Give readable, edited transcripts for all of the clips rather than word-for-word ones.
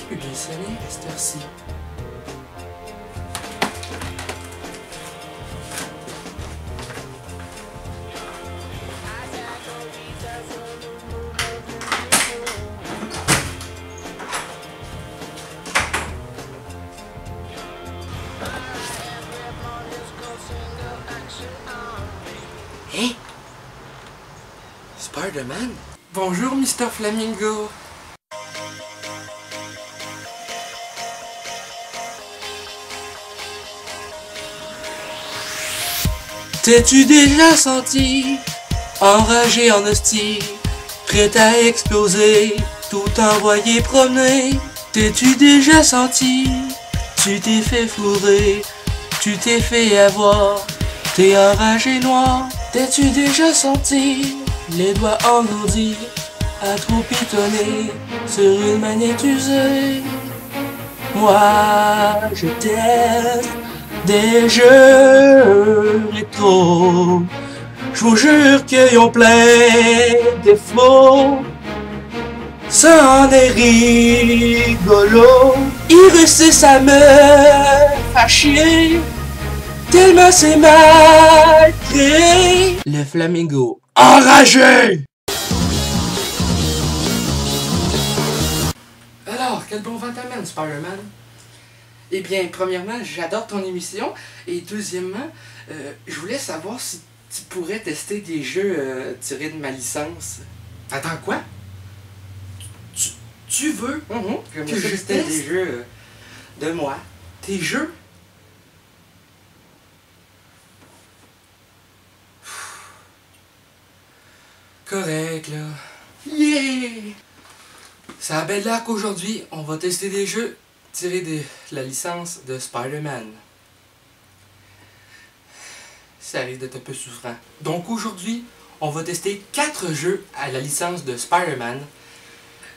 plus bien sonner à cette heure-ci. Hein? Spider-Man? Bonjour, Mr. Flamingo. T'es-tu déjà senti enragé en hostie, prêt à exploser, tout envoyer promener? T'es-tu déjà senti, tu t'es fait fourrer, tu t'es fait avoir, t'es enragé noir? T'es-tu déjà senti les doigts engourdis à trop pitonner sur une manette usée? Moi, je teste des jeux rétro. Je vous jure qu'ils ont plein de défauts. Ça en est rigolo. Il réussit à me faire chier, tellement c'est mal créé. Le Flamingo enragé! Alors, quel bon vent t'amène, Spider-Man? Eh bien, premièrement, j'adore ton émission. Et deuxièmement, je voulais savoir si tu pourrais tester des jeux tirés de ma licence. Attends, quoi? Tu veux que je teste des jeux de moi? Tes jeux? Correct, là. Yeah! Ça a belle l'air qu'aujourd'hui, on va tester des jeux tirés de la licence de Spider-Man. Ça risque d'être un peu souffrant. Donc aujourd'hui, on va tester 4 jeux à la licence de Spider-Man.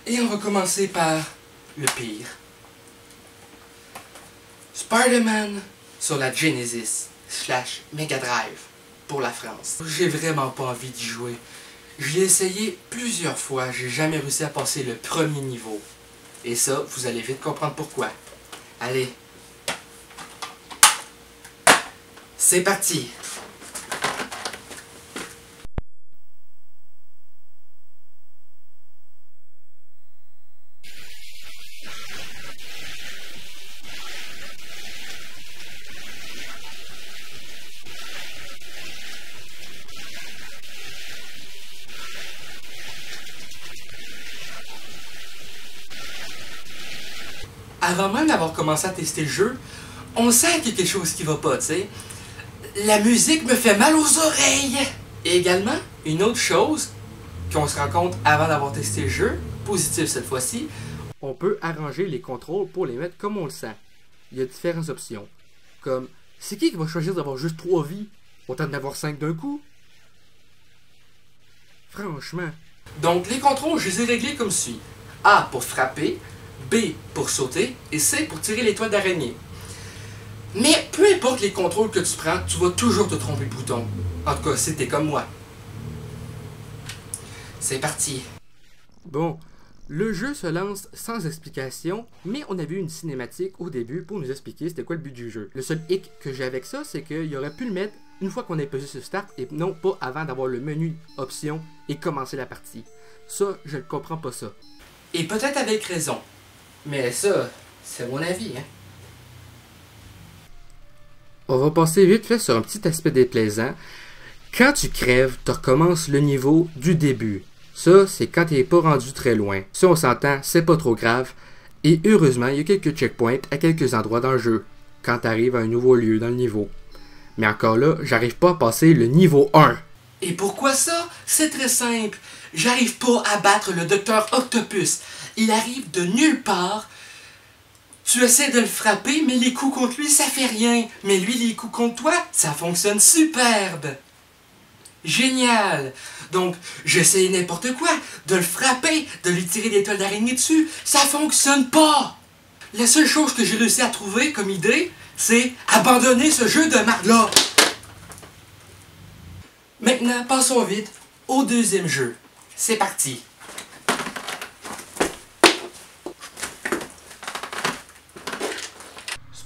Et on va commencer par le pire. Spider-Man sur la Genesis / Mega Drive pour la France. J'ai vraiment pas envie d'y jouer. Je l'ai essayé plusieurs fois, j'ai jamais réussi à passer le premier niveau. Et ça, vous allez vite comprendre pourquoi. Allez. C'est parti! Avant même d'avoir commencé à tester le jeu, on sent qu'il y a quelque chose qui va pas, tu sais. La musique me fait mal aux oreilles! Et également, une autre chose qu'on se rend compte avant d'avoir testé le jeu, positif cette fois-ci, on peut arranger les contrôles pour les mettre comme on le sent. Il y a différentes options. Comme, c'est qui va choisir d'avoir juste 3 vies, autant d'en avoir 5 d'un coup? Franchement. Donc les contrôles, je les ai réglés comme suit. A pour frapper, B pour sauter et C pour tirer l'étoile d'araignée. Mais peu importe les contrôles que tu prends, tu vas toujours te tromper de bouton. En tout cas, si t'es comme moi. C'est parti. Bon, le jeu se lance sans explication, mais on a vu une cinématique au début pour nous expliquer c'était quoi le but du jeu. Le seul hic que j'ai avec ça, c'est qu'il aurait pu le mettre une fois qu'on est pesé sur Start et non pas avant d'avoir le menu Options et commencer la partie. Ça, je ne comprends pas ça. Et peut-être avec raison. Mais ça, c'est mon avis, hein. On va passer vite fait sur un petit aspect déplaisant. Quand tu crèves, tu recommences le niveau du début. Ça, c'est quand tu n'es pas rendu très loin. Si on s'entend, c'est pas trop grave. Et heureusement, il y a quelques checkpoints à quelques endroits dans le jeu, quand tu arrives à un nouveau lieu dans le niveau. Mais encore là, j'arrive pas à passer le niveau 1. Et pourquoi ça? C'est très simple. J'arrive pas à battre le Docteur Octopus. Il arrive de nulle part. Tu essaies de le frapper, mais les coups contre lui, ça fait rien. Mais lui, les coups contre toi, ça fonctionne superbe. Génial. Donc, j'essaie n'importe quoi, de le frapper, de lui tirer des toiles d'araignée dessus. Ça fonctionne pas. La seule chose que j'ai réussi à trouver comme idée, c'est abandonner ce jeu de marde-là. Maintenant, passons vite au deuxième jeu. C'est parti.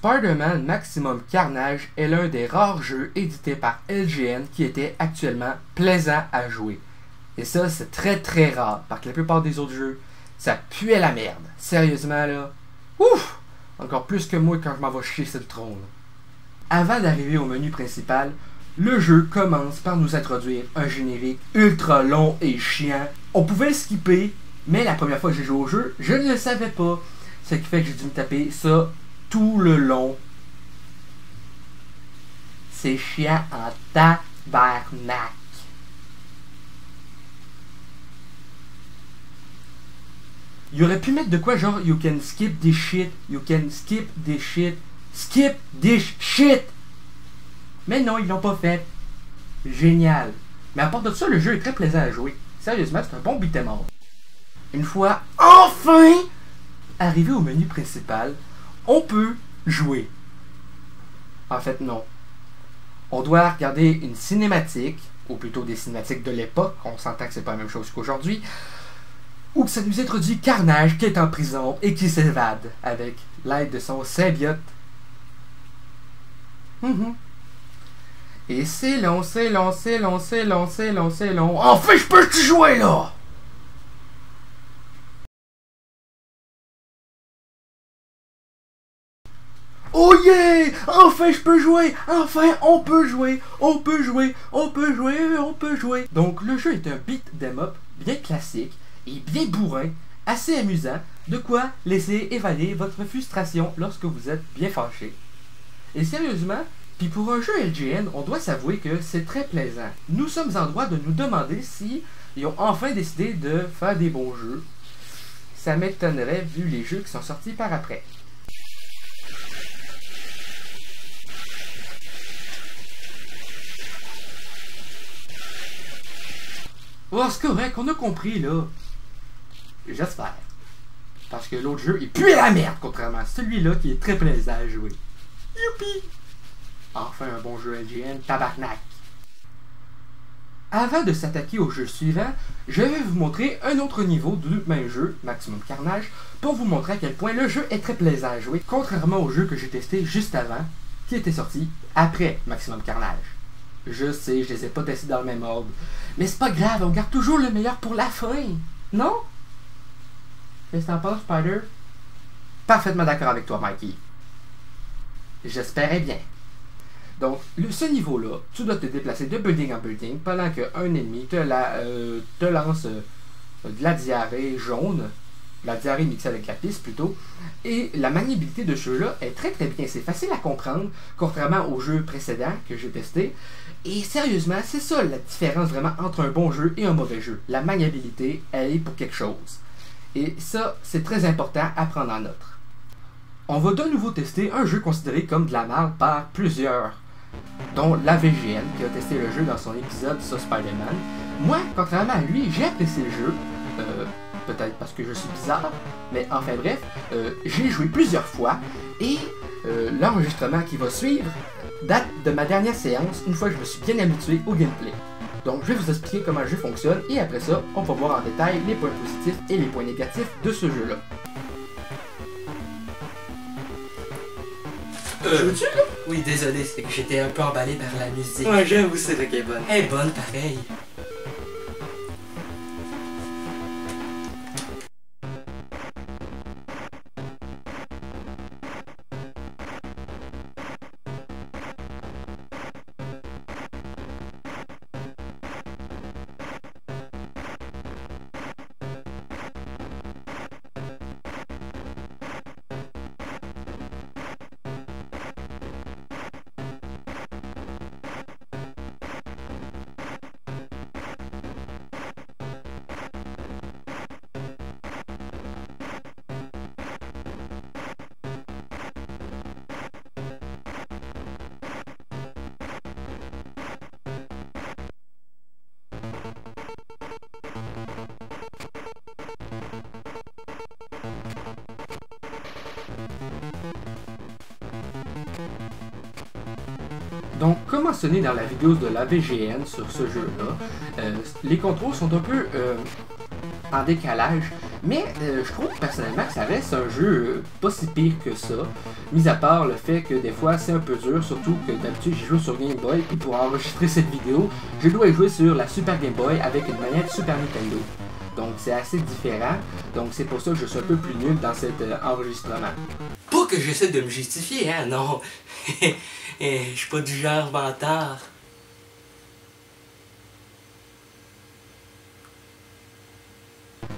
Spider-Man Maximum Carnage est l'un des rares jeux édités par LGN qui était actuellement plaisant à jouer. Et ça, c'est très très rare, parce que la plupart des autres jeux, ça puait la merde. Sérieusement là, ouf! Encore plus que moi quand je m'en vais chier sur le trône. Avant d'arriver au menu principal, le jeu commence par nous introduire un générique ultra long et chiant. On pouvait le skipper, mais la première fois que j'ai joué au jeu, je ne le savais pas. Ce qui fait que j'ai dû me taper ça tout le long. C'est chiant en tabarnak. Il aurait pu mettre de quoi genre you can skip this shit, you can skip this shit, skip this shit. Mais non, ils l'ont pas fait. Génial. Mais à part de ça, le jeu est très plaisant à jouer. Sérieusement, c'est un bon beat'em up. Une fois enfin arrivé au menu principal, on peut jouer. En fait, non. On doit regarder une cinématique, ou plutôt des cinématiques de l'époque, on s'entend que c'est pas la même chose qu'aujourd'hui, où ça nous introduit Carnage qui est en prison et qui s'évade avec l'aide de son symbiote. Et c'est long, c'est long, c'est long, c'est long, c'est long, c'est long. Enfin, je peux te jouer là! Oh yeah! Enfin, je peux jouer! Enfin, on peut jouer! On peut jouer! On peut jouer! On peut jouer! Donc, le jeu est un beat'em up bien classique et bien bourrin, assez amusant, de quoi laisser évader votre frustration lorsque vous êtes bien fâché. Et sérieusement, puis pour un jeu LGN, on doit s'avouer que c'est très plaisant. Nous sommes en droit de nous demander si ils ont enfin décidé de faire des bons jeux. Ça m'étonnerait vu les jeux qui sont sortis par après. Oh, c'est correct, on a compris là. J'espère. Parce que l'autre jeu, il pue la merde, contrairement à celui-là qui est très plaisant à jouer. Youpi! Enfin un bon jeu LGN, tabarnak! Avant de s'attaquer au jeu suivant, je vais vous montrer un autre niveau du même jeu, Maximum Carnage, pour vous montrer à quel point le jeu est très plaisant à jouer, contrairement au jeu que j'ai testé juste avant, qui était sorti après Maximum Carnage. Je sais, je les ai pas testés dans le même ordre, mais c'est pas grave, on garde toujours le meilleur pour la fin, non? Qu'est-ce que t'en penses, Spider? Parfaitement d'accord avec toi, Mikey. J'espérais bien. Donc, ce niveau-là, tu dois te déplacer de building en building pendant qu'un ennemi te lance de la diarrhée jaune, la diarrhée mixée avec la pisse plutôt, et la maniabilité de ce jeu-là est très très bien. C'est facile à comprendre, contrairement au jeu précédent que j'ai testé. Et sérieusement, c'est ça la différence vraiment entre un bon jeu et un mauvais jeu. La maniabilité, elle est pour quelque chose. Et ça, c'est très important à prendre en note. On va de nouveau tester un jeu considéré comme de la merde par plusieurs, dont la VGN qui a testé le jeu dans son épisode sur Spider-Man. Moi, contrairement à lui, j'ai apprécié le jeu, peut-être parce que je suis bizarre, mais enfin bref, j'ai joué plusieurs fois et l'enregistrement qui va suivre date de ma dernière séance, une fois que je me suis bien habitué au gameplay. Donc je vais vous expliquer comment le jeu fonctionne et après ça, on va voir en détail les points positifs et les points négatifs de ce jeu-là. Joues-tu là? Oui, désolé, c'est que j'étais un peu emballé par la musique. Ouais, j'avoue, c'est vrai qu'elle est bonne. Elle est bonne, pareil. Donc, comme mentionné dans la vidéo de la VGN sur ce jeu-là, les contrôles sont un peu en décalage, Mais je trouve personnellement que ça reste un jeu pas si pire que ça, mis à part le fait que des fois c'est un peu dur, surtout que d'habitude j'ai joué sur Game Boy, et pour enregistrer cette vidéo, je dois jouer sur la Super Game Boy avec une manette Super Nintendo. Donc c'est assez différent, donc c'est pour ça que je suis un peu plus nul dans cet enregistrement. Pas que j'essaie de me justifier, hein, non. Je suis pas du genre vantard.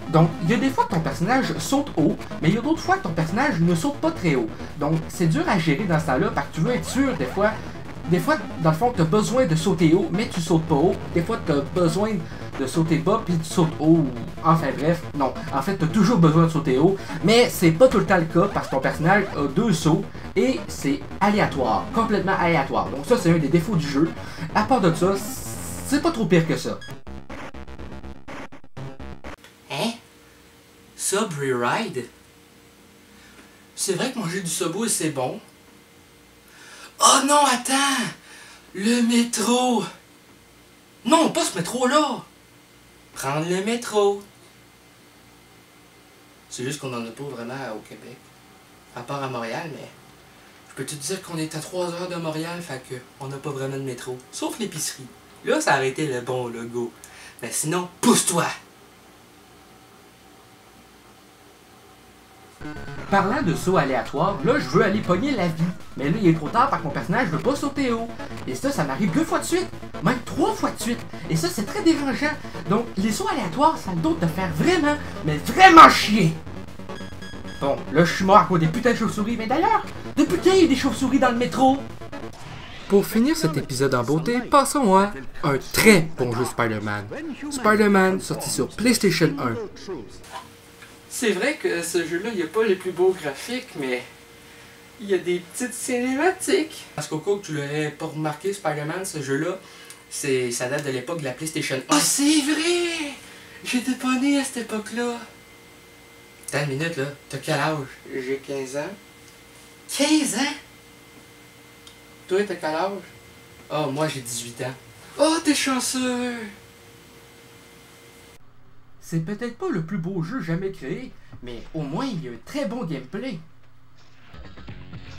Donc, il y a des fois que ton personnage saute haut, mais il y a d'autres fois que ton personnage ne saute pas très haut. Donc, c'est dur à gérer dans ce temps-là, parce que tu veux être sûr, des fois, dans le fond, tu as besoin de sauter haut, mais tu sautes pas haut. Des fois, tu as besoin de sauter bas, puis tu sautes haut. Enfin bref, non. En fait, tu as toujours besoin de sauter haut, mais c'est pas tout le temps le cas, parce que ton personnage a 2 sauts, et c'est aléatoire, complètement aléatoire. Donc ça, c'est un des défauts du jeu. À part de ça, c'est pas trop pire que ça. Hein? Subway Ride? C'est vrai que manger du Subway c'est bon. Oh non, attends! Le métro! Non, pas ce métro-là! Prendre le métro! C'est juste qu'on en a pas vraiment au Québec. À part à Montréal, mais... Je peux te dire qu'on est à 3 heures de Montréal, fait que on n'a pas vraiment de métro. Sauf l'épicerie. Là, ça aurait été le bon logo. Mais sinon, pousse-toi! Parlant de saut aléatoire, là je veux aller pogner la vie. Mais là il est trop tard parce que mon personnage veut pas sauter haut. Et ça m'arrive 2 fois de suite, même 3 fois de suite. Et ça c'est très dérangeant. Donc les sauts aléatoires ça a le dos de faire vraiment, mais vraiment chier. Bon, là je suis mort à cause des putains de chauves-souris, mais d'ailleurs, depuis quand il y a des chauves-souris dans le métro? Pour finir cet épisode en beauté, passons à un très bon jeu Spider-Man. Spider-Man sorti sur PlayStation 1. C'est vrai que ce jeu-là, il n'y a pas les plus beaux graphiques, mais il y a des petites cinématiques. Parce qu'au cas où tu l'aurais pas remarqué, Spider-Man, ce jeu-là, ça date de l'époque de la PlayStation 1. Ah, c'est vrai! J'étais pas né à cette époque-là. Attends une minute, là. T'as quel âge? J'ai 15 ans. 15 ans? Toi, t'as quel âge? Oh, moi, j'ai 18 ans. Oh, t'es chanceux! C'est peut-être pas le plus beau jeu jamais créé, mais au moins il y a un très bon gameplay.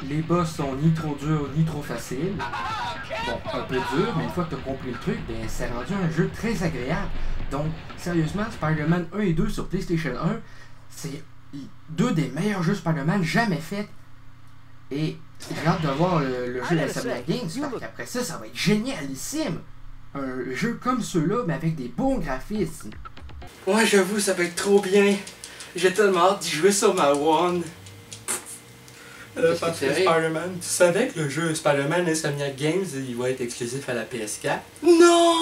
Les boss sont ni trop durs ni trop faciles. Bon, un peu dur, mais une fois que t'as compris le truc, ben c'est rendu un jeu très agréable. Donc, sérieusement, Spider-Man 1 et 2 sur PlayStation 1, c'est 2 des meilleurs jeux Spider-Man jamais faits. Et j'ai hâte de voir le jeu d'Insomniac Games, parce qu'après ça, ça va être génialissime. Un jeu comme ceux-là, mais avec des bons graphismes. Ouais, j'avoue, ça va être trop bien. J'ai tellement hâte d'y jouer sur ma One. Parce que Spider-Man, tu savais que le jeu Spider-Man Insomniac Games, il va être exclusif à la PS4? Non!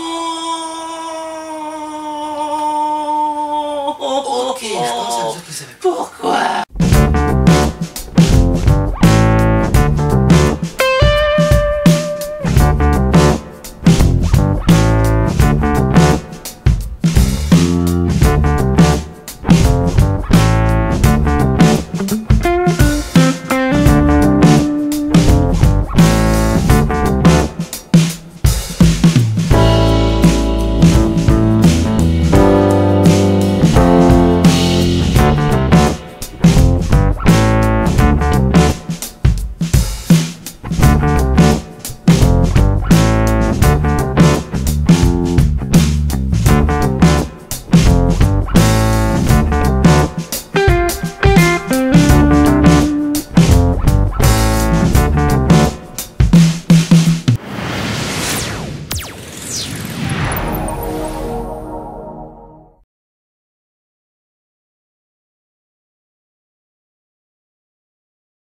Ok, je pense que ça veut dire qu'il savait. Pourquoi?